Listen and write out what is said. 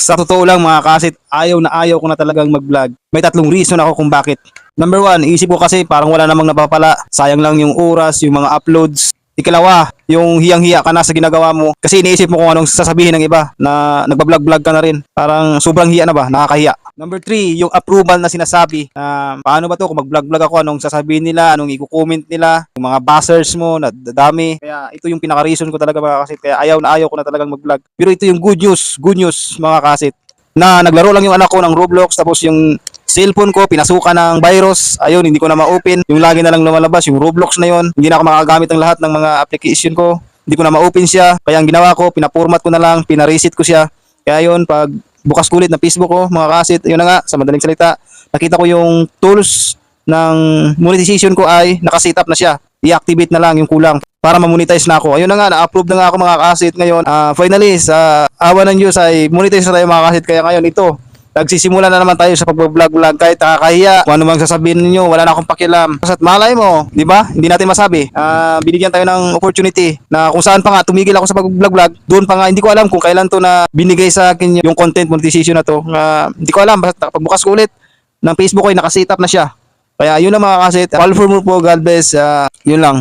Sa totoo lang mga kasit, ayaw na ayaw ko na talagang mag-vlog. May tatlong reason ako kung bakit. Number one, isip ko kasi parang wala namang napapala. Sayang lang yung oras, yung mga uploads. Ikalawa, yung hiyang-hiya ka na sa ginagawa mo. Kasi iniisip mo kung anong sasabihin ng iba na nagbablog-vlog ka na rin. Parang sobrang hiya na ba? Nakakahiya. Number 3, yung approval na sinasabi. Paano ba to kung mag-vlog-vlog ako, anong sasabihin nila, anong i-comment nila, yung mga buzzers mo, na dami. Kaya ito yung pinaka-reason ko talaga mga kasit. Kaya ayaw na ayaw ko na talagang mag-vlog. Pero ito yung good news mga kasit. Na naglaro lang yung anak ko ng Roblox, tapos yung cellphone ko pinasukan ng virus. Ayun, hindi ko na ma-open. Yung lagi na lang lumalabas, yung Roblox na yon. Hindi na ako makagamit ng lahat ng mga application ko. Hindi ko na ma-open siya. Kaya ang ginawa ko, pinaformat ko na lang, pinareset ko siya. Kaya yun, pag bukas ko ulit ng Facebook ko, mga kasit, yun na nga, sa madaling salita, nakita ko yung tools ng monetization ko ay nakaset up na siya. I-activate na lang yung kulang para ma-monetize na ako. Ayun na nga, na-approve na nga ako mga kasit ngayon. Finally, sa awa ng Diyos ay monetize na tayo mga kasit. Kaya ngayon ito, nagsisimula na naman tayo sa pag-vlog-vlog kahit nakakahiya. Kung ano mang sasabihin ninyo, wala na akong pakialam. At malay mo, di ba? Hindi natin masabi. Binigyan tayo ng opportunity na kung saan pa nga tumigil ako sa pag-vlog-vlog. Doon pa nga, hindi ko alam kung kailan to na binigay sa akin yung content monetization na to. Hindi ko alam, basta pagbukas ko ulit ng Facebook ko ay nakaset up na siya. Kaya yun lang mga kasit. Follow for more po. God bless. Yun lang.